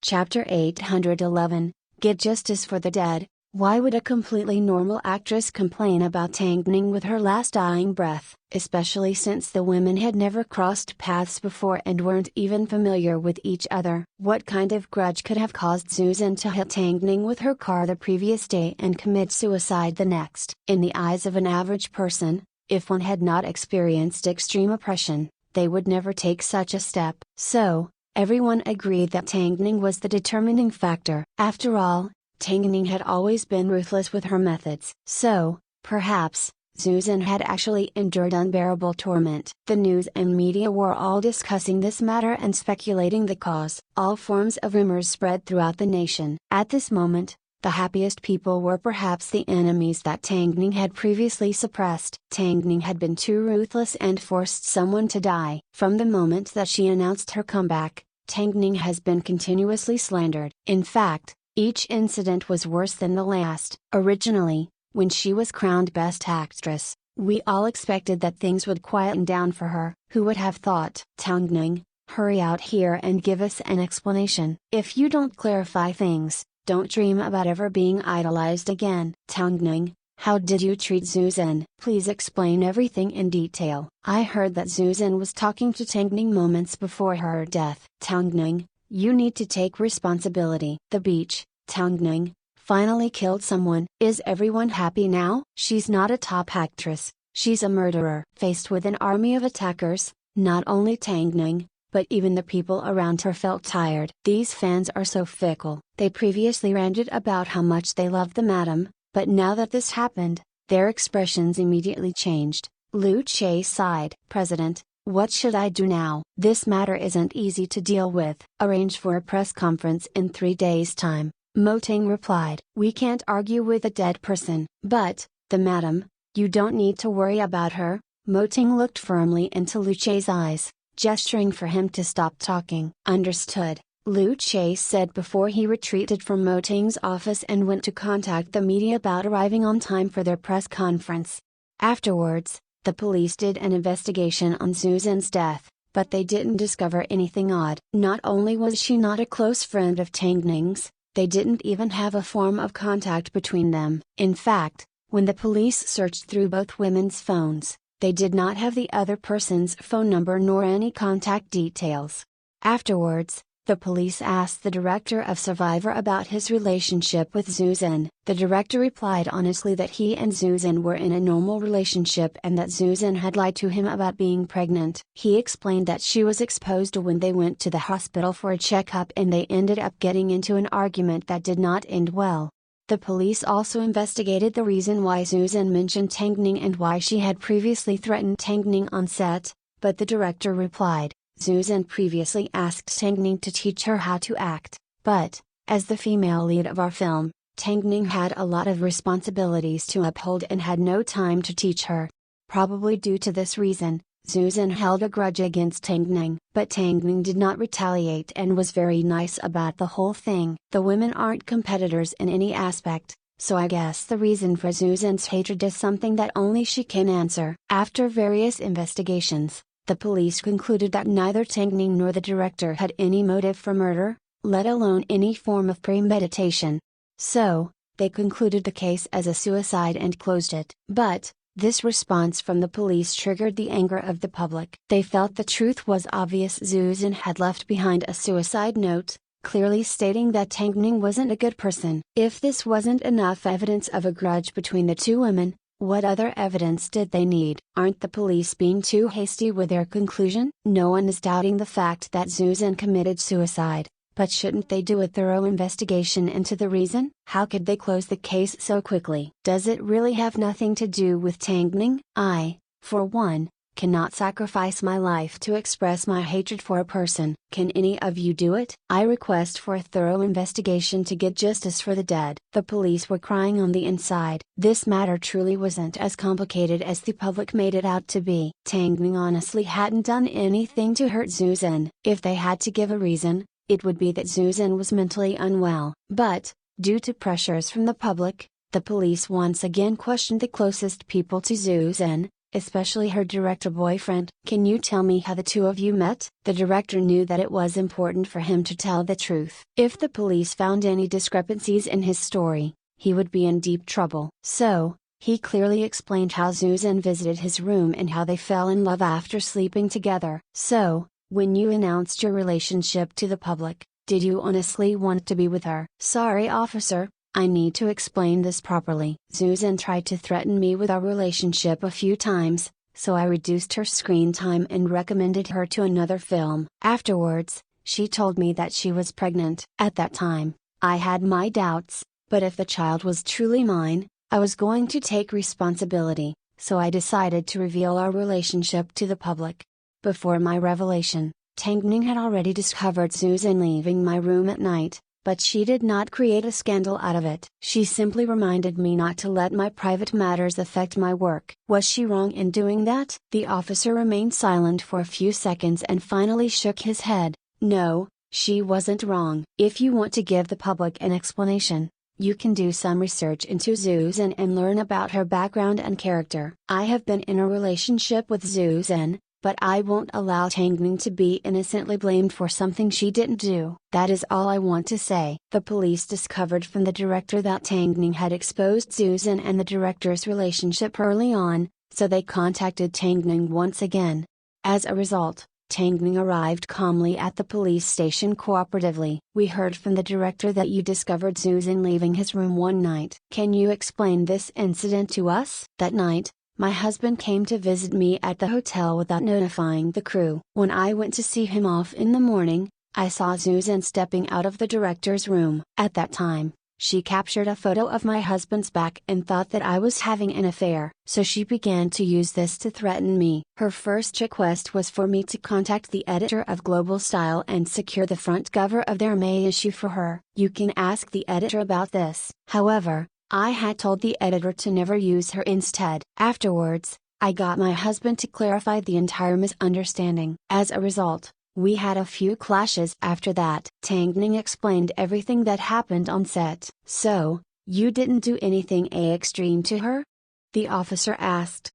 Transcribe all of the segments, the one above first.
Chapter 811, Get Justice for the Dead. Why would a completely normal actress complain about Tangning with her last dying breath, especially since the women had never crossed paths before and weren't even familiar with each other? What kind of grudge could have caused Susan to hit Tangning with her car the previous day and commit suicide the next? In the eyes of an average person, if one had not experienced extreme oppression, they would never take such a step. So, everyone agreed that Tangning was the determining factor. After all, Tangning had always been ruthless with her methods. So, perhaps, Susan had actually endured unbearable torment. The news and media were all discussing this matter and speculating the cause. All forms of rumors spread throughout the nation. At this moment, the happiest people were perhaps the enemies that Tangning had previously suppressed. Tangning had been too ruthless and forced someone to die. From the moment that she announced her comeback, Tangning has been continuously slandered. In fact, each incident was worse than the last. Originally, when she was crowned Best Actress, we all expected that things would quieten down for her. Who would have thought? Tangning, hurry out here and give us an explanation. If you don't clarify things, don't dream about ever being idolized again. Tangning, how did you treat Susan? Please explain everything in detail. I heard that Susan was talking to Tangning moments before her death. Tangning, you need to take responsibility. The beach, Tangning, finally killed someone. Is everyone happy now? She's not a top actress, she's a murderer. Faced with an army of attackers, not only Tangning, but even the people around her felt tired. These fans are so fickle. They previously ranted about how much they loved the madam, but now that this happened, their expressions immediately changed. Luce sighed. President, what should I do now? This matter isn't easy to deal with. Arrange for a press conference in 3 days' time. Moting replied. We can't argue with a dead person. But, the madam, you don't need to worry about her. Moting looked firmly into Luce's eyes, gesturing for him to stop talking. Understood, Luce said before he retreated from Moting's office and went to contact the media about arriving on time for their press conference. Afterwards, the police did an investigation on Susan's death, but they didn't discover anything odd. Not only was she not a close friend of Tangning's, they didn't even have a form of contact between them. In fact, when the police searched through both women's phones, they did not have the other person's phone number nor any contact details. Afterwards, the police asked the director of Survivor about his relationship with Susan. The director replied honestly that he and Susan were in a normal relationship and that Susan had lied to him about being pregnant. He explained that she was exposed when they went to the hospital for a checkup and they ended up getting into an argument that did not end well. The police also investigated the reason why Susan mentioned Tangning and why she had previously threatened Tangning on set, but the director replied, Susan previously asked Tangning to teach her how to act, but, as the female lead of our film, Tangning had a lot of responsibilities to uphold and had no time to teach her. Probably due to this reason, Susan held a grudge against Tangning. But Tangning did not retaliate and was very nice about the whole thing. The women aren't competitors in any aspect, so I guess the reason for Susan's hatred is something that only she can answer. After various investigations, the police concluded that neither Tangning nor the director had any motive for murder, let alone any form of premeditation. So, they concluded the case as a suicide and closed it. But, this response from the police triggered the anger of the public. They felt the truth was obvious. Susan had left behind a suicide note, clearly stating that Tangning wasn't a good person. If this wasn't enough evidence of a grudge between the two women, what other evidence did they need? Aren't the police being too hasty with their conclusion? No one is doubting the fact that Susan committed suicide, but shouldn't they do a thorough investigation into the reason? How could they close the case so quickly? Does it really have nothing to do with Tangning? I, for one, cannot sacrifice my life to express my hatred for a person. Can any of you do it? I request for a thorough investigation to get justice for the dead. The police were crying on the inside. This matter truly wasn't as complicated as the public made it out to be. Tangning honestly hadn't done anything to hurt Susan. If they had to give a reason, it would be that Susan was mentally unwell. But, due to pressures from the public, the police once again questioned the closest people to Susan, especially her director boyfriend. Can you tell me how the two of you met? The director knew that it was important for him to tell the truth. If the police found any discrepancies in his story, he would be in deep trouble. So, he clearly explained how Susan visited his room and how they fell in love after sleeping together. So, when you announced your relationship to the public, did you honestly want to be with her? Sorry, officer, I need to explain this properly. Susan tried to threaten me with our relationship a few times, so I reduced her screen time and recommended her to another film. Afterwards, she told me that she was pregnant. At that time, I had my doubts, but if the child was truly mine, I was going to take responsibility, so I decided to reveal our relationship to the public. Before my revelation, Tangning had already discovered Susan leaving my room at night, but she did not create a scandal out of it. She simply reminded me not to let my private matters affect my work. Was she wrong in doing that? The officer remained silent for a few seconds and finally shook his head. No, she wasn't wrong. If you want to give the public an explanation, you can do some research into Susan and learn about her background and character. I have been in a relationship with Susan, but I won't allow Tangning to be innocently blamed for something she didn't do. That is all I want to say. The police discovered from the director that Tangning had exposed Susan and the director's relationship early on, so they contacted Tangning once again. As a result, Tangning arrived calmly at the police station cooperatively. We heard from the director that you discovered Susan leaving his room one night. Can you explain this incident to us? That night, my husband came to visit me at the hotel without notifying the crew. When I went to see him off in the morning, I saw Susan stepping out of the director's room. At that time, she captured a photo of my husband's back and thought that I was having an affair, so she began to use this to threaten me. Her first request was for me to contact the editor of Global Style and secure the front cover of their May issue for her. You can ask the editor about this. However, I had told the editor to never use her instead. Afterwards, I got my husband to clarify the entire misunderstanding. As a result, we had a few clashes after that. Tangning explained everything that happened on set. So, you didn't do anything extreme to her? The officer asked.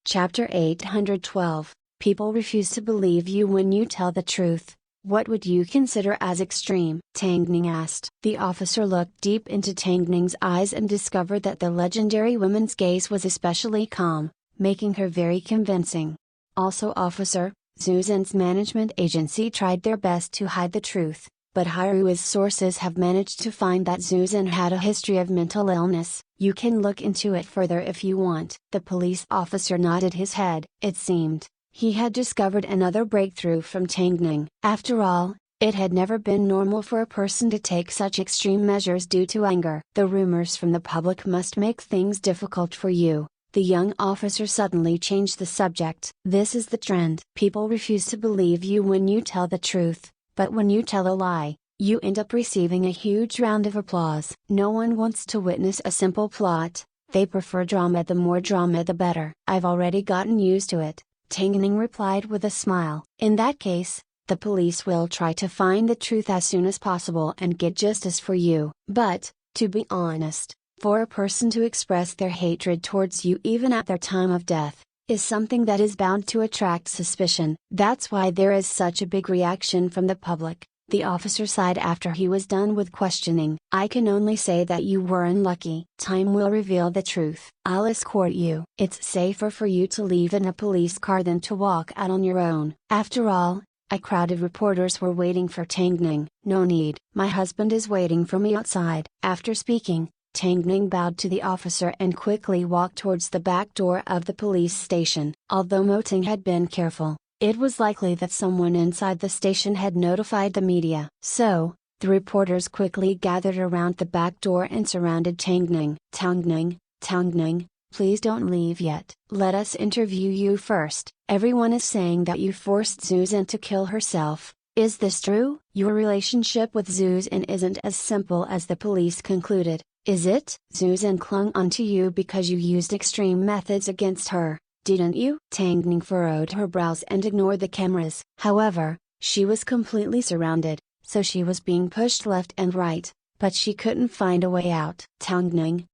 Chapter 812, People refuse to believe you when you tell the truth. What would you consider as extreme? Tangning asked. The officer looked deep into Tangning's eyes and discovered that the legendary woman's gaze was especially calm, making her very convincing. Also, officer, Susan's management agency tried their best to hide the truth, but Hiru's sources have managed to find that Susan had a history of mental illness. You can look into it further if you want. The police officer nodded his head. It seemed he had discovered another breakthrough from Tangning. After all, it had never been normal for a person to take such extreme measures due to anger. The rumors from the public must make things difficult for you. The young officer suddenly changed the subject. This is the trend. People refuse to believe you when you tell the truth, but when you tell a lie, you end up receiving a huge round of applause. No one wants to witness a simple plot, they prefer drama. The more drama the better. I've already gotten used to it, Tangning replied with a smile. In that case, the police will try to find the truth as soon as possible and get justice for you. But, to be honest, for a person to express their hatred towards you even at their time of death, is something that is bound to attract suspicion. That's why there is such a big reaction from the public. The officer sighed after he was done with questioning. I can only say that you were unlucky. Time will reveal the truth. I'll escort you. It's safer for you to leave in a police car than to walk out on your own. After all, a crowd of reporters were waiting for Tangning. No need. My husband is waiting for me outside. After speaking, Tangning bowed to the officer and quickly walked towards the back door of the police station. Although Moting had been careful, it was likely that someone inside the station had notified the media. So, the reporters quickly gathered around the back door and surrounded Tangning. Tangning, please don't leave yet. Let us interview you first. Everyone is saying that you forced Susan to kill herself. Is this true? Your relationship with Susan isn't as simple as the police concluded, is it? Susan clung onto you because you used extreme methods against her, didn't you? Tangning furrowed her brows and ignored the cameras. However, she was completely surrounded, so she was being pushed left and right, but she couldn't find a way out. Tangning,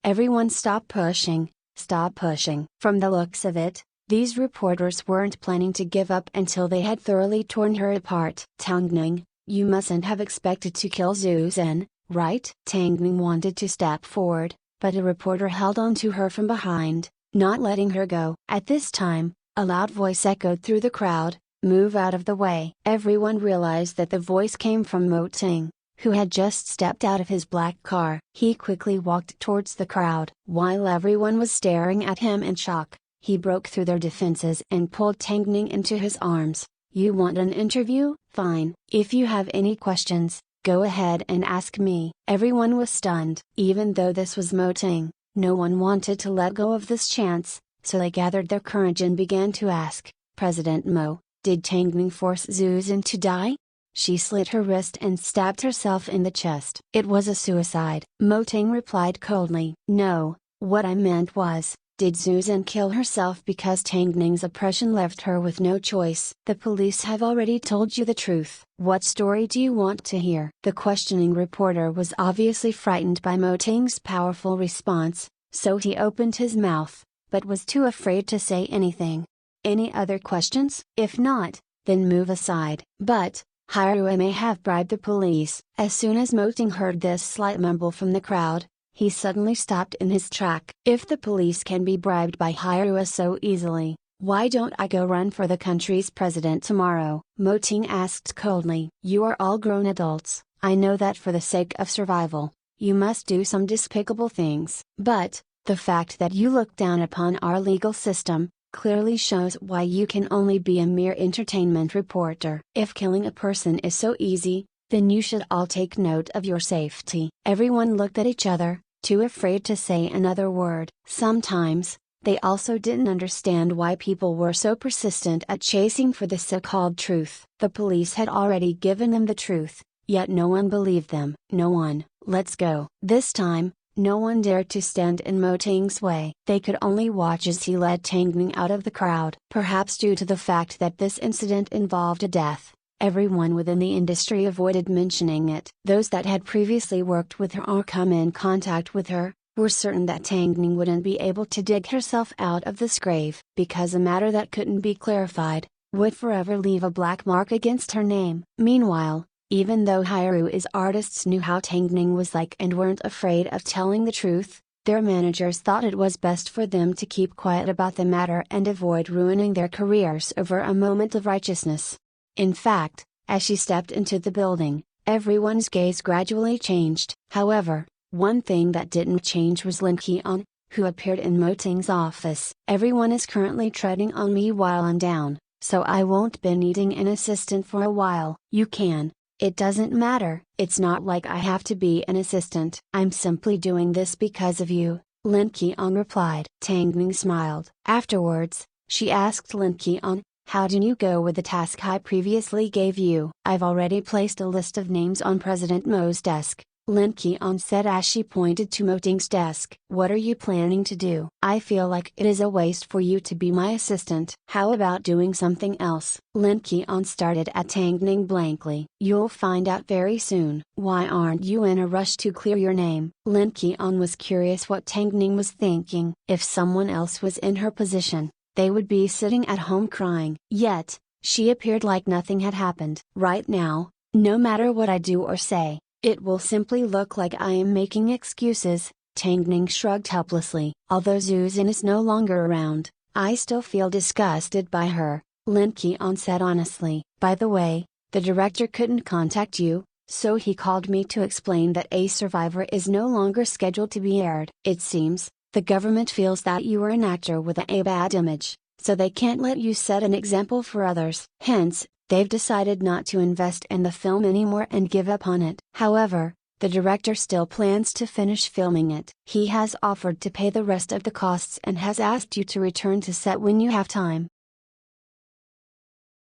everyone stop pushing, Stop pushing. From the looks of it, these reporters weren't planning to give up until they had thoroughly torn her apart. Tangning, you mustn't have expected to kill Susan, right? Tangning wanted to step forward, but a reporter held on to her from behind, not letting her go. At this time, a loud voice echoed through the crowd, "Move out of the way." Everyone realized that the voice came from Mo Ting, who had just stepped out of his black car. He quickly walked towards the crowd. While everyone was staring at him in shock, he broke through their defenses and pulled Tangning into his arms. "You want an interview? Fine. If you have any questions, go ahead and ask me." Everyone was stunned. Even though this was Mo Ting, no one wanted to let go of this chance, so they gathered their courage and began to ask, "President Mo, did Tangning force Susan to die?" She slit her wrist and stabbed herself in the chest. "It was a suicide," Mo Ting replied coldly. "No, what I meant was, did Susan kill herself because Tangning's oppression left her with no choice?" "The police have already told you the truth. What story do you want to hear?" The questioning reporter was obviously frightened by Mo Ting's powerful response, so he opened his mouth, but was too afraid to say anything. "Any other questions? If not, then move aside." But Hyrule may have bribed the police. As soon as Mo Ting heard this slight mumble from the crowd, he suddenly stopped in his track. "If the police can be bribed by Hyrule so easily, why don't I go run for the country's president tomorrow?" Mo Ting asked coldly. "You are all grown adults. I know that for the sake of survival, you must do some despicable things. But, the fact that you look down upon our legal system, clearly shows why you can only be a mere entertainment reporter. If killing a person is so easy, then you should all take note of your safety." Everyone looked at each other, too afraid to say another word. Sometimes, they also didn't understand why people were so persistent at chasing for the so-called truth. The police had already given them the truth, yet no one believed them. "No one, let's go." This time, no one dared to stand in Mo Ting's way. They could only watch as he led Tangning out of the crowd. Perhaps due to the fact that this incident involved a death, everyone within the industry avoided mentioning it. Those that had previously worked with her or come in contact with her, were certain that Tangning wouldn't be able to dig herself out of this grave, because a matter that couldn't be clarified, would forever leave a black mark against her name. Meanwhile, even though Hyru's artists knew how Tangning was like and weren't afraid of telling the truth, their managers thought it was best for them to keep quiet about the matter and avoid ruining their careers over a moment of righteousness. In fact, as she stepped into the building, everyone's gaze gradually changed. However, one thing that didn't change was Lin Qian, who appeared in Mo Ting's office. "Everyone is currently treading on me while I'm down, so I won't be needing an assistant for a while." "You can. It doesn't matter." "It's not like I have to be an assistant. I'm simply doing this because of you," Lin Qian replied. Tangning smiled. Afterwards, she asked Lin Qian, "How did you go with the task I previously gave you?" "I've already placed a list of names on President Mo's desk," Lin Qian said as she pointed to Mo Ting's desk. "What are you planning to do?" "I feel like it is a waste for you to be my assistant." "How about doing something else?" Lin Qian started at Tangning blankly. "You'll find out very soon." "Why aren't you in a rush to clear your name?" Lin Qian was curious what Tangning was thinking. If someone else was in her position, they would be sitting at home crying. Yet, she appeared like nothing had happened. "Right now, no matter what I do or say, it will simply look like I am making excuses." Tangning shrugged helplessly. "Although Susan is no longer around, I still feel disgusted by her," Lin Qian said honestly. "By the way, the director couldn't contact you, so he called me to explain that A Survivor is no longer scheduled to be aired. It seems, the government feels that you are an actor with a bad image, so they can't let you set an example for others. Hence, they've decided not to invest in the film anymore and give up on it. However, the director still plans to finish filming it. He has offered to pay the rest of the costs and has asked you to return to set when you have time."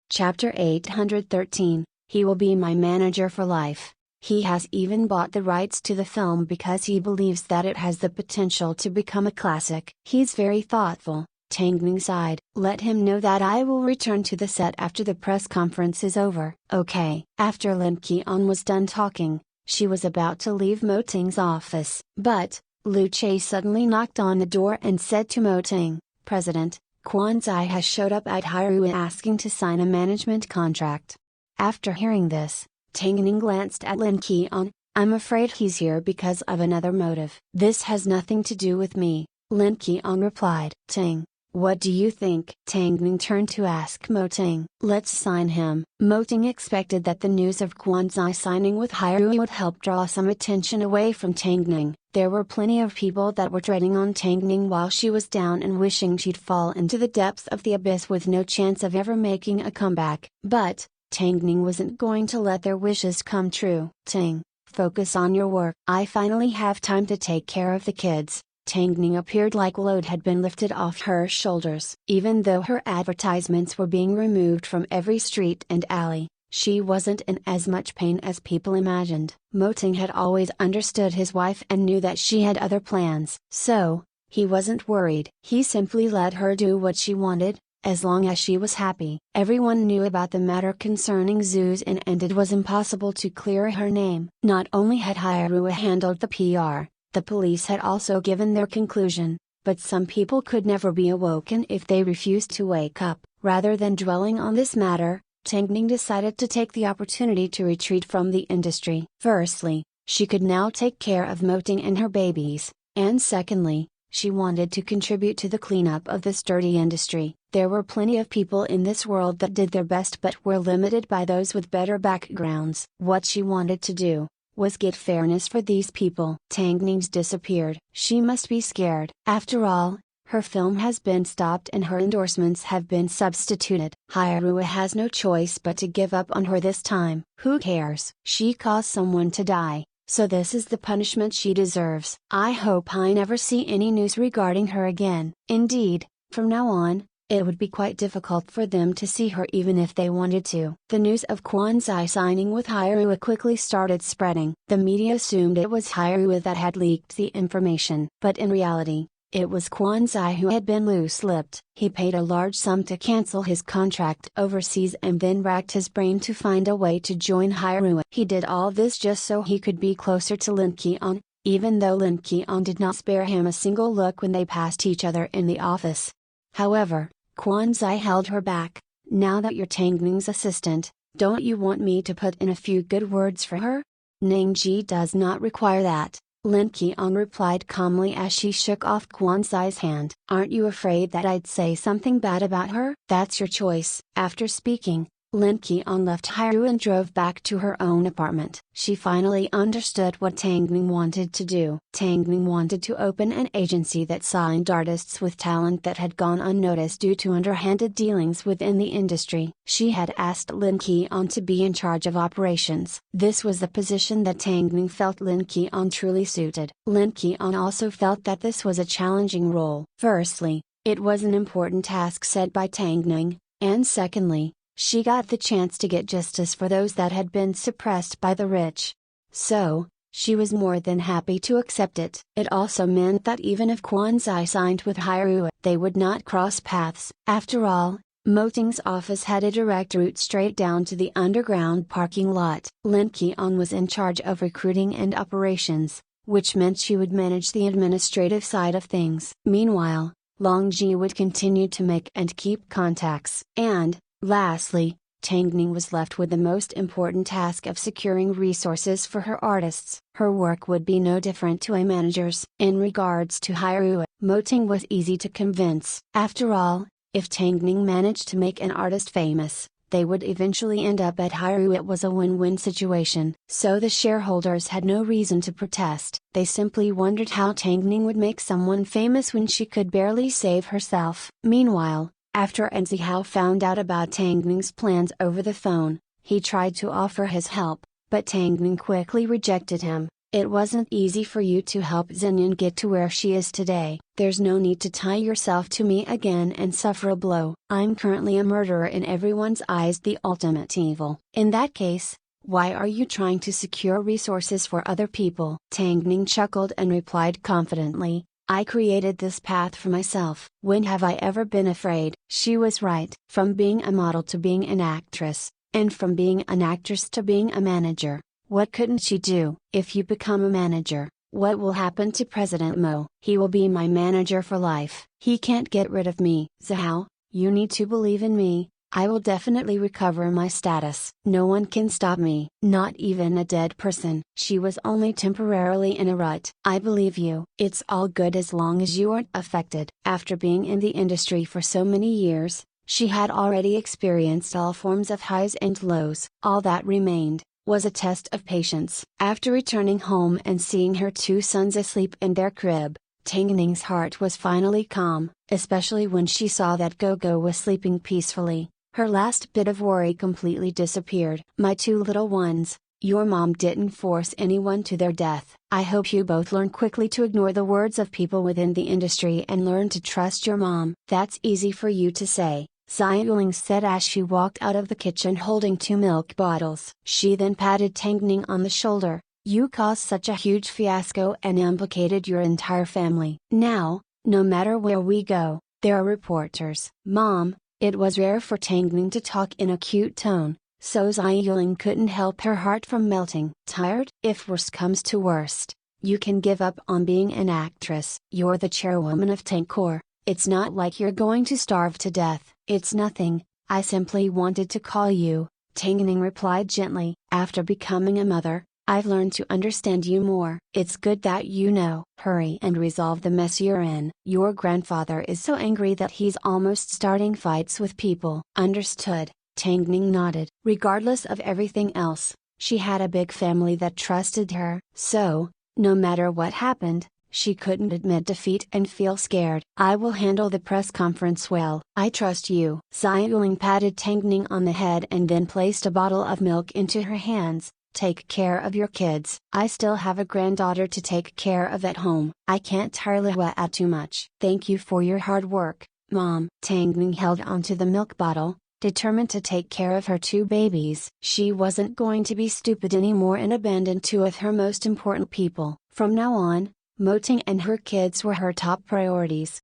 Chapter 813, He will be my manager for life. He has even bought the rights to the film because he believes that it has the potential to become a classic. He's very thoughtful. Tangning sighed. "Let him know that I will return to the set after the press conference is over." "Okay." After Lin Qian was done talking, she was about to leave Mo Ting's office. But, Lu Che suddenly knocked on the door and said to Mo Ting, "President, Kwanzai has showed up at Hyrule asking to sign a management contract." After hearing this, Tangning glanced at Lin Qian. "I'm afraid he's here because of another motive." "This has nothing to do with me," Lin Qian replied. "Ting, what do you think?" Tangning turned to ask Mo Ting. "Let's sign him." Mo Ting expected that the news of Kwanzai signing with Hyrule would help draw some attention away from Tangning. There were plenty of people that were treading on Tangning while she was down and wishing she'd fall into the depths of the abyss with no chance of ever making a comeback. But Tangning wasn't going to let their wishes come true. "Ting, focus on your work. I finally have time to take care of the kids." Tangning appeared like a load had been lifted off her shoulders. Even though her advertisements were being removed from every street and alley, she wasn't in as much pain as people imagined. Mo Ting had always understood his wife and knew that she had other plans. So, he wasn't worried. He simply let her do what she wanted, as long as she was happy. Everyone knew about the matter concerning Zuz and it was impossible to clear her name. Not only had Hyrule handled the PR, the police had also given their conclusion, but some people could never be awoken if they refused to wake up. Rather than dwelling on this matter, Tangning decided to take the opportunity to retreat from the industry. Firstly, she could now take care of Mo Ting and her babies, and secondly, she wanted to contribute to the cleanup of the sturdy industry. There were plenty of people in this world that did their best but were limited by those with better backgrounds. What she wanted to do was get fairness for these people. Tangning's disappeared. She must be scared. After all, her film has been stopped and her endorsements have been substituted. Hyrule has no choice but to give up on her this time. Who cares? She caused someone to die, so this is the punishment she deserves. I hope I never see any news regarding her again. Indeed, from now on, it would be quite difficult for them to see her even if they wanted to. The news of Kwanzai signing with Hyrule quickly started spreading. The media assumed it was Hyrule that had leaked the information. But in reality, it was Kwanzai who had been loose-lipped. He paid a large sum to cancel his contract overseas and then racked his brain to find a way to join Hyrule. He did all this just so he could be closer to Lin Qian, even though Lin Qian did not spare him a single look when they passed each other in the office. However, Kwanzai held her back. "Now that you're Tangning's assistant, don't you want me to put in a few good words for her?" "Ningji does not require that," Lin Qian replied calmly as she shook off Kwanzai's hand. "Aren't you afraid that I'd say something bad about her?" "That's your choice." After speaking, Lin Qian left Hyrule and drove back to her own apartment. She finally understood what Tangning wanted to do. Tangning wanted to open an agency that signed artists with talent that had gone unnoticed due to underhanded dealings within the industry. She had asked Lin Qian to be in charge of operations. This was the position that Tangning felt Lin Qian truly suited. Lin Qian also felt that this was a challenging role. Firstly, it was an important task set by Tangning, and secondly, she got the chance to get justice for those that had been suppressed by the rich. So, she was more than happy to accept it. It also meant that even if Kwanzai signed with Hyrule, they would not cross paths. After all, Mo Ting's office had a direct route straight down to the underground parking lot. Lin Qian was in charge of recruiting and operations, which meant she would manage the administrative side of things. Meanwhile, Long Ji would continue to make and keep contacts. And, lastly, Tangning was left with the most important task of securing resources for her artists. Her work would be no different to a manager's. In regards to Hyrule, Mo Ting was easy to convince. After all, if Tangning managed to make an artist famous, they would eventually end up at Hyrule. It was a win-win situation. So the shareholders had no reason to protest. They simply wondered how Tangning would make someone famous when she could barely save herself. Meanwhile, after Enzihao found out about Tangning's plans over the phone, he tried to offer his help, but Tangning quickly rejected him. "It wasn't easy for you to help Xinyan get to where she is today. There's no need to tie yourself to me again and suffer a blow. I'm currently a murderer in everyone's eyes, the ultimate evil. In that case, why are you trying to secure resources for other people?" Tangning chuckled and replied confidently, "I created this path for myself. When have I ever been afraid?" She was right. From being a model to being an actress, and from being an actress to being a manager, what couldn't she do? If you become a manager, What will happen to President Mo? He will be my manager for life. He can't get rid of me. Zhao, you need to believe in me. I will definitely recover my status. No one can stop me. Not even a dead person. She was only temporarily in a rut. I believe you. It's all good as long as you aren't affected. After being in the industry for so many years, she had already experienced all forms of highs and lows. All that remained was a test of patience. After returning home and seeing her two sons asleep in their crib, Tangning's heart was finally calm, especially when she saw that Gogo was sleeping peacefully. Her last bit of worry completely disappeared. My two little ones, your mom didn't force anyone to their death. I hope you both learn quickly to ignore the words of people within the industry and learn to trust your mom. That's easy for you to say, Xia Yuling said as she walked out of the kitchen holding two milk bottles. She then patted Tangning on the shoulder. You caused such a huge fiasco and implicated your entire family. Now, no matter where we go, there are reporters. Mom, it was rare for Tangning to talk in a cute tone, so Xia Yuling couldn't help her heart from melting. Tired? If worst comes to worst, you can give up on being an actress. You're the chairwoman of Tankor. It's not like you're going to starve to death. It's nothing, I simply wanted to call you, Tangning replied gently. After becoming a mother, I've learned to understand you more. It's good that you know. Hurry and resolve the mess you're in. Your grandfather is so angry that he's almost starting fights with people. Understood, Tangning nodded. Regardless of everything else, she had a big family that trusted her. So, no matter what happened, she couldn't admit defeat and feel scared. I will handle the press conference well. I trust you. Xia Yuling patted Tangning on the head and then placed a bottle of milk into her hands. Take care of your kids. I still have a granddaughter to take care of at home. I can't tire Lihua out too much. Thank you for your hard work, Mom. Tangning held onto the milk bottle, determined to take care of her two babies. She wasn't going to be stupid anymore and abandon two of her most important people. From now on, Moting and her kids were her top priorities.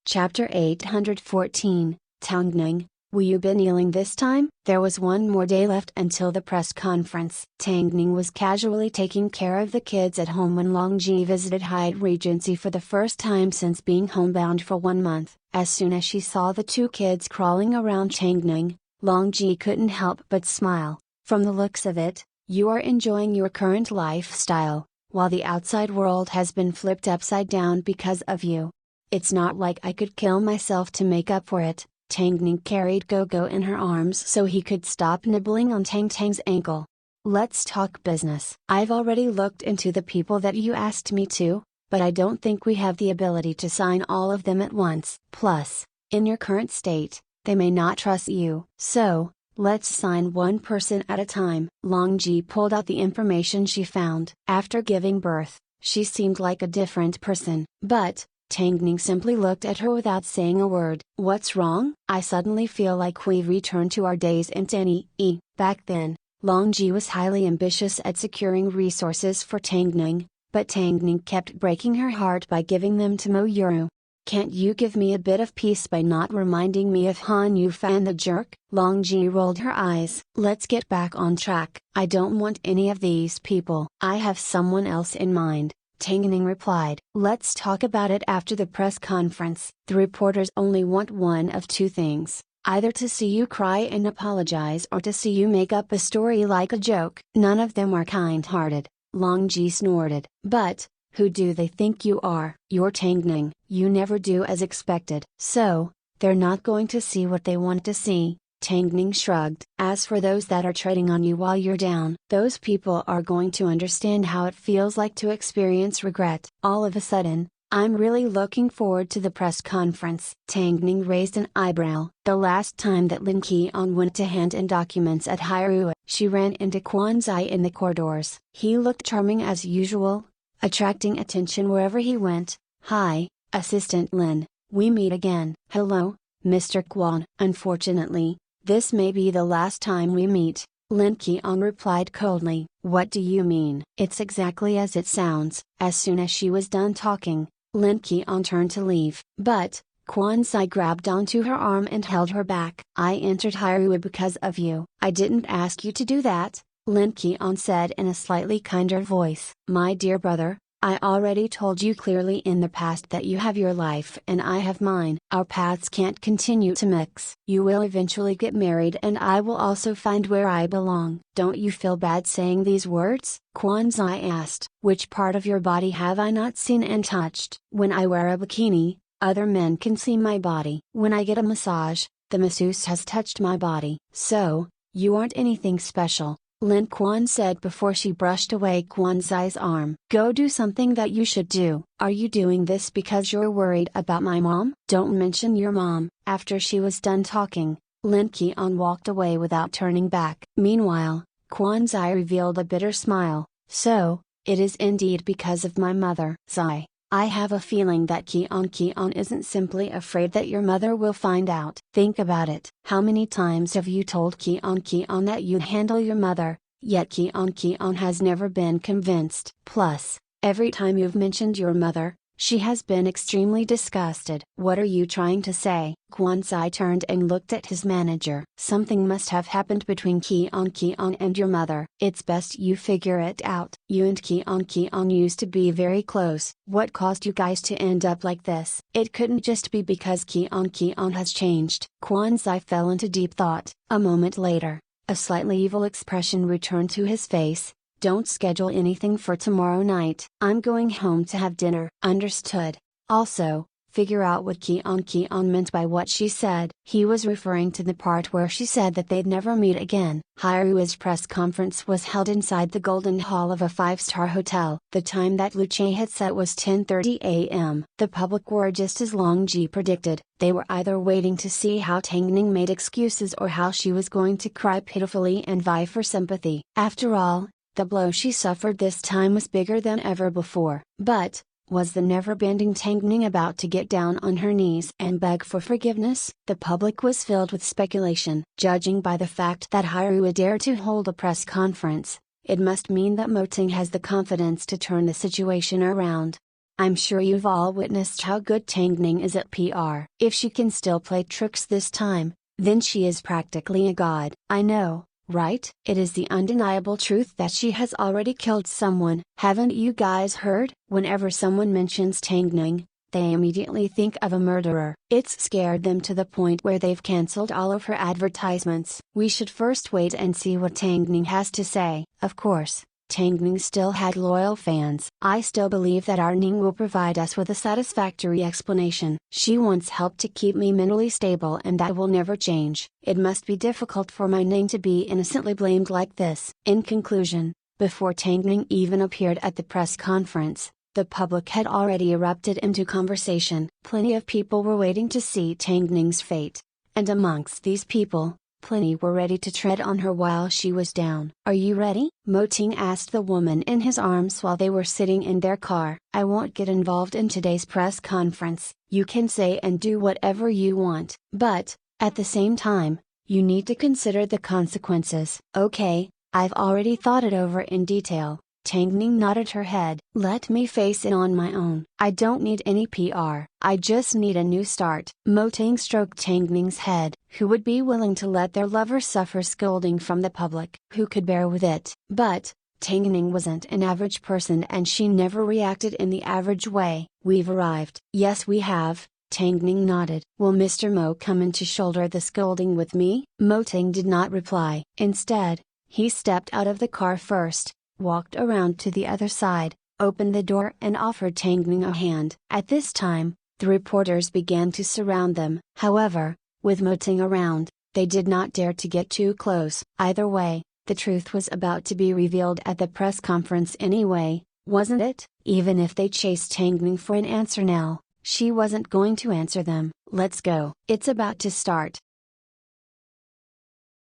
Chapter 814, Tangning, will you be kneeling this time? There was one more day left until the press conference. Tangning was casually taking care of the kids at home when Longji visited Hyatt Regency for the first time since being homebound for 1 month. As soon as she saw the two kids crawling around Tangning, Longji couldn't help but smile. From the looks of it, you are enjoying your current lifestyle, while the outside world has been flipped upside down because of you. It's not like I could kill myself to make up for it. Tangning carried Gogo in her arms so he could stop nibbling on Tang's ankle. Let's talk business. I've already looked into the people that you asked me to, but I don't think we have the ability to sign all of them at once. Plus, in your current state, they may not trust you. So, let's sign one person at a time. Longji pulled out the information she found. After giving birth, she seemed like a different person. But, Tangning simply looked at her without saying a word. What's wrong? I suddenly feel like we've returned to our days in Tangning. Back then, Longji was highly ambitious at securing resources for Tangning, but Tangning kept breaking her heart by giving them to Mo Yuru. Can't you give me a bit of peace by not reminding me of Han Yufan the jerk? Longji rolled her eyes. Let's get back on track. I don't want any of these people. I have someone else in mind, Tangning replied. Let's talk about it after the press conference. The reporters only want one of two things, either to see you cry and apologize or to see you make up a story like a joke. None of them are kind-hearted, Longji snorted. But, who do they think you are? You're Tangning. You never do as expected. So, they're not going to see what they want to see, Tangning shrugged. As for those that are treading on you while you're down, those people are going to understand how it feels like to experience regret. All of a sudden, I'm really looking forward to the press conference. Tangning raised an eyebrow. The last time that Lin Qian went to hand in documents at Hyrule, she ran into Quan Zai in the corridors. He looked charming as usual, attracting attention wherever he went. Hi, Assistant Lin, we meet again. Hello, Mr. Quan. Unfortunately, this may be the last time we meet, Lin Qian replied coldly. What do you mean? It's exactly as it sounds. As soon as she was done talking, Lin Qian turned to leave. But, Quan Zai grabbed onto her arm and held her back. I entered Hyrule because of you. I didn't ask you to do that, Lin Keon said in a slightly kinder voice. My dear brother, I already told you clearly in the past that you have your life and I have mine. Our paths can't continue to mix. You will eventually get married and I will also find where I belong. Don't you feel bad saying these words? Kwon Zai asked. Which part of your body have I not seen and touched? When I wear a bikini, other men can see my body. When I get a massage, the masseuse has touched my body. So, you aren't anything special, Lin Kwon said before she brushed away Kwon Zai's arm. Go do something that you should do. Are you doing this because you're worried about my mom? Don't mention your mom. After she was done talking, Lin Keon walked away without turning back. Meanwhile, Kwon Zai revealed a bitter smile. So, it is indeed because of my mother. Zai, I have a feeling that Keon isn't simply afraid that your mother will find out. Think about it. How many times have you told Keon that you'd handle your mother, yet Keon has never been convinced. Plus, every time you've mentioned your mother, she has been extremely disgusted. What are you trying to say? Kwon Zai turned and looked at his manager. Something must have happened between Keon and your mother. It's best you figure it out. You and Keon used to be very close. What caused you guys to end up like this? It couldn't just be because Keon has changed. Kwon Zai fell into deep thought. A moment later, a slightly evil expression returned to his face. Don't schedule anything for tomorrow night. I'm going home to have dinner. Understood. Also, figure out what Keon meant by what she said. He was referring to the part where she said that they'd never meet again. Hairu's press conference was held inside the Golden Hall of a 5-star hotel. The time that Luce had set was 10:30 a.m. The public were just as Long Ji predicted. They were either waiting to see how Tangning made excuses or how she was going to cry pitifully and vie for sympathy. After all, the blow she suffered this time was bigger than ever before. But, was the never-bending Tangning about to get down on her knees and beg for forgiveness? The public was filled with speculation. Judging by the fact that Hairu would dare to hold a press conference, it must mean that Moting has the confidence to turn the situation around. I'm sure you've all witnessed how good Tangning is at PR. If she can still play tricks this time, then she is practically a god. I know, right? It is the undeniable truth that she has already killed someone. Haven't you guys heard? Whenever someone mentions Tangning, they immediately think of a murderer. It's scared them to the point where they've cancelled all of her advertisements. We should first wait and see what Tangning has to say. Of course, Tangning still had loyal fans. I still believe that our Ning will provide us with a satisfactory explanation. She wants help to keep me mentally stable and that will never change. It must be difficult for my Ning to be innocently blamed like this. In conclusion, before Tangning even appeared at the press conference, the public had already erupted into conversation. Plenty of people were waiting to see Tangning's fate. And amongst these people, plenty were ready to tread on her while she was down. Are you ready? Moting asked the woman in his arms while they were sitting in their car. I won't get involved in today's press conference. You can say and do whatever you want. But, at the same time, you need to consider the consequences. Okay, I've already thought it over in detail. Tangning nodded her head. Let me face it on my own. I don't need any PR. I just need a new start. Moting stroked Tangning's head. Who would be willing to let their lover suffer scolding from the public? Who could bear with it? But, Tangning wasn't an average person and she never reacted in the average way. We've arrived. Yes we have. Tangning nodded. Will Mr. Mo come in to shoulder the scolding with me? Moting did not reply. Instead, he stepped out of the car first, walked around to the other side, opened the door and offered Tangning a hand. At this time, the reporters began to surround them. However, with Moting around, they did not dare to get too close. Either way, the truth was about to be revealed at the press conference anyway, wasn't it? Even if they chased Tangning for an answer now, she wasn't going to answer them. Let's go. It's about to start.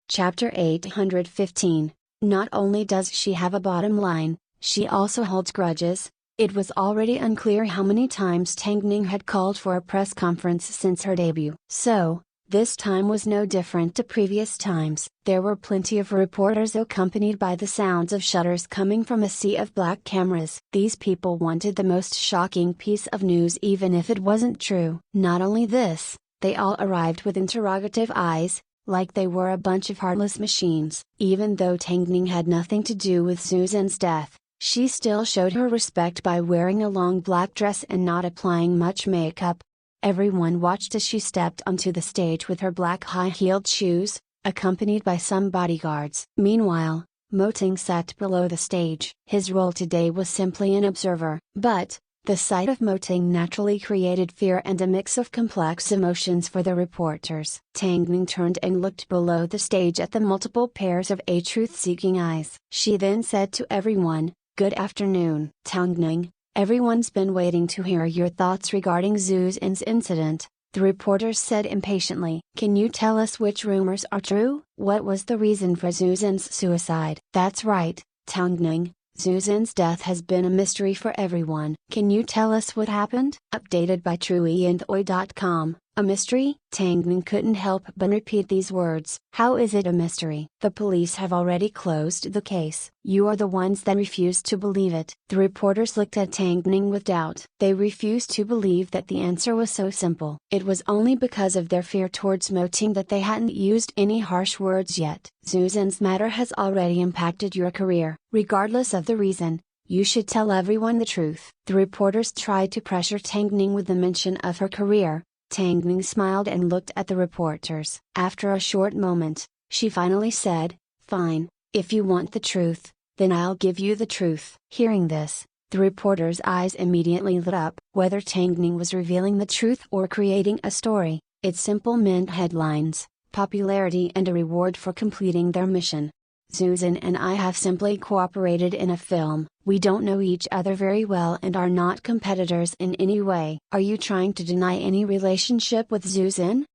Chapter 815. Not only does she have a bottom line, she also holds grudges. It was already unclear how many times Tangning had called for a press conference since her debut. So, this time was no different to previous times. There were plenty of reporters accompanied by the sounds of shutters coming from a sea of black cameras. These people wanted the most shocking piece of news even if it wasn't true. Not only this, they all arrived with interrogative eyes, like they were a bunch of heartless machines. Even though Tangning had nothing to do with Susan's death, she still showed her respect by wearing a long black dress and not applying much makeup. Everyone watched as she stepped onto the stage with her black high-heeled shoes, accompanied by some bodyguards. Meanwhile, Moting sat below the stage. His role today was simply an observer, but the sight of Moting naturally created fear and a mix of complex emotions for the reporters. Tangning turned and looked below the stage at the multiple pairs of truth-seeking eyes. She then said to everyone, "Good afternoon, Tangning. Everyone's been waiting to hear your thoughts regarding Susan's incident," the reporters said impatiently. "Can you tell us which rumors are true? What was the reason for Susan's suicide?" "That's right, Tangning. Susan's death has been a mystery for everyone." "Can you tell us what happened?" Updated by trueandoi.com. "A mystery?" Tangning couldn't help but repeat these words. "How is it a mystery? The police have already closed the case. You are the ones that refuse to believe it." The reporters looked at Tangning with doubt. They refused to believe that the answer was so simple. It was only because of their fear towards Moting that they hadn't used any harsh words yet. "Susan's matter has already impacted your career. Regardless of the reason, you should tell everyone the truth." The reporters tried to pressure Tangning with the mention of her career. Tangning smiled and looked at the reporters. After a short moment, she finally said, "Fine, if you want the truth, then I'll give you the truth." Hearing this, the reporters' eyes immediately lit up. Whether Tangning was revealing the truth or creating a story, it simply meant headlines, popularity and a reward for completing their mission. "Susan and I have simply cooperated in a film. We don't know each other very well and are not competitors in any way." "Are you trying to deny any relationship with Susan?"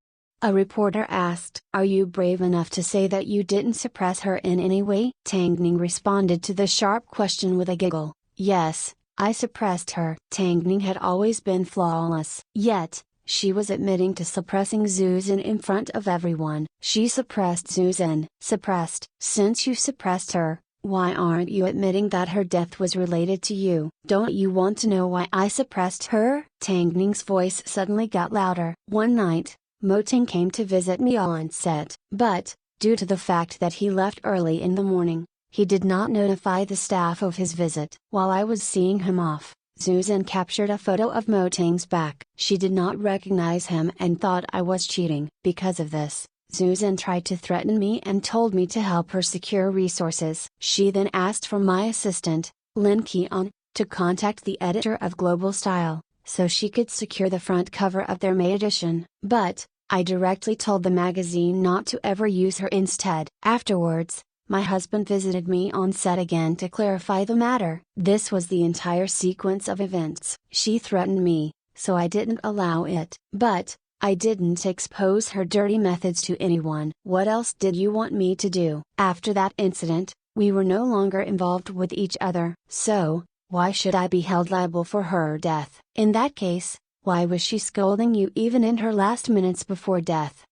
a reporter asked. "Are you brave enough to say that you didn't suppress her in any way?" Tangning responded to the sharp question with a giggle. "Yes, I suppressed her." Tangning had always been flawless. Yet, she was admitting to suppressing Susan in front of everyone. She suppressed Susan. Suppressed. Since you suppressed her, why aren't you admitting that her death was related to you? Don't you want to know why I suppressed her? Tangning's voice suddenly got louder. "One night, Moting came to visit me on set, but, due to the fact that he left early in the morning, he did not notify the staff of his visit. While I was seeing him off, Susan captured a photo of Moting's back. She did not recognize him and thought I was cheating. Because of this, Susan tried to threaten me and told me to help her secure resources. She then asked for my assistant, Lin Keon, to contact the editor of Global Style, so she could secure the front cover of their May edition. But, I directly told the magazine not to ever use her instead. Afterwards, my husband visited me on set again to clarify the matter. This was the entire sequence of events. She threatened me, so I didn't allow it. But, I didn't expose her dirty methods to anyone. What else did you want me to do? After that incident, we were no longer involved with each other. So, why should I be held liable for her death? In that case, why was she scolding you even in her last minutes before death?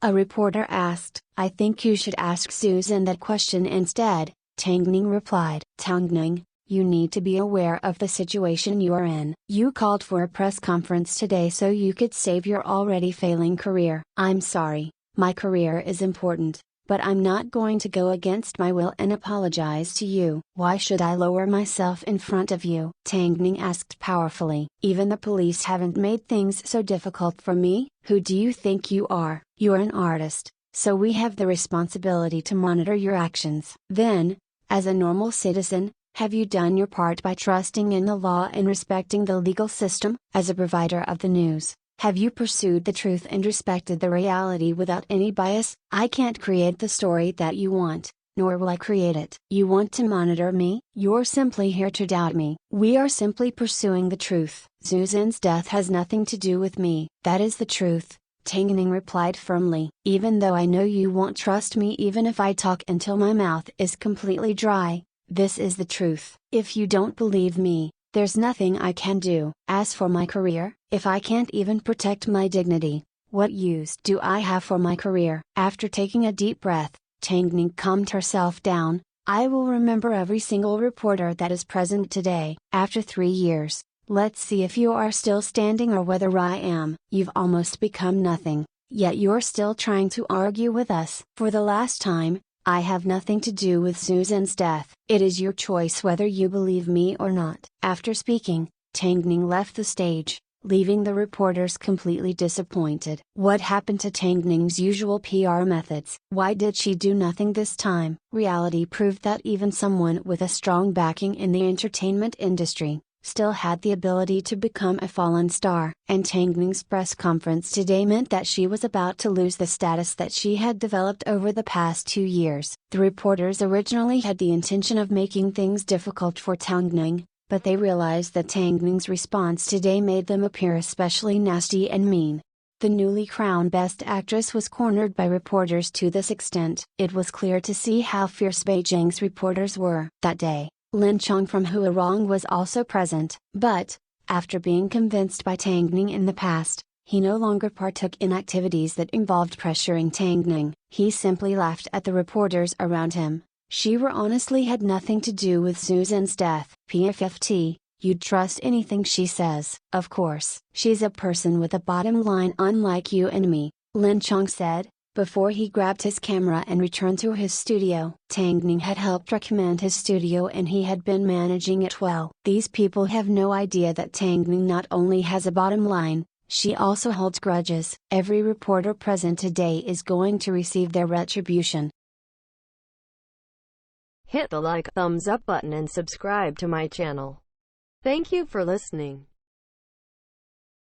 A reporter asked. I think you should ask Susan that question instead, Tangning replied. Tangning, you need to be aware of the situation you are in. You called for a press conference today so you could save your already failing career. I'm sorry, my career is important, but I'm not going to go against my will and apologize to you. Why should I lower myself in front of you? Tangning asked powerfully. Even the police haven't made things so difficult for me. Who do you think you are? You're an artist, so we have the responsibility to monitor your actions. Then, as a normal citizen, have you done your part by trusting in the law and respecting the legal system? As a provider of the news, have you pursued the truth and respected the reality without any bias? I can't create the story that you want, nor will I create it. You want to monitor me? You're simply here to doubt me. We are simply pursuing the truth. Susan's death has nothing to do with me. That is the truth, Tangning replied firmly. Even though I know you won't trust me even if I talk until my mouth is completely dry, this is the truth. If you don't believe me, there's nothing I can do. As for my career, if I can't even protect my dignity, what use do I have for my career? After taking a deep breath, Tangning calmed herself down. I will remember every single reporter that is present today. After 3 years, let's see if you are still standing or whether I am. You've almost become nothing. Yet you're still trying to argue with us. For the last time, I have nothing to do with Susan's death. It is your choice whether you believe me or not." After speaking, Tangning left the stage, leaving the reporters completely disappointed. What happened to Tangning's usual PR methods? Why did she do nothing this time? Reality proved that even someone with a strong backing in the entertainment industry still had the ability to become a fallen star. And Tangning's press conference today meant that she was about to lose the status that she had developed over the past 2 years. The reporters originally had the intention of making things difficult for Tangning, but they realized that Tangning's response today made them appear especially nasty and mean. The newly crowned Best Actress was cornered by reporters to this extent. It was clear to see how fierce Beijing's reporters were. That day, Lin Chong from Huarong was also present, but, after being convinced by Tangning in the past, he no longer partook in activities that involved pressuring Tangning. He simply laughed at the reporters around him. She honestly had nothing to do with Susan's death. PFFT, you'd trust anything she says. Of course. She's a person with a bottom line unlike you and me, Lin Chong said, before he grabbed his camera and returned to his studio. Tangning had helped recommend his studio and he had been managing it well. These people have no idea that Tangning not only has a bottom line, she also holds grudges. Every reporter present today is going to receive their retribution. Hit the like, thumbs up button and subscribe to my channel. Thank you for listening.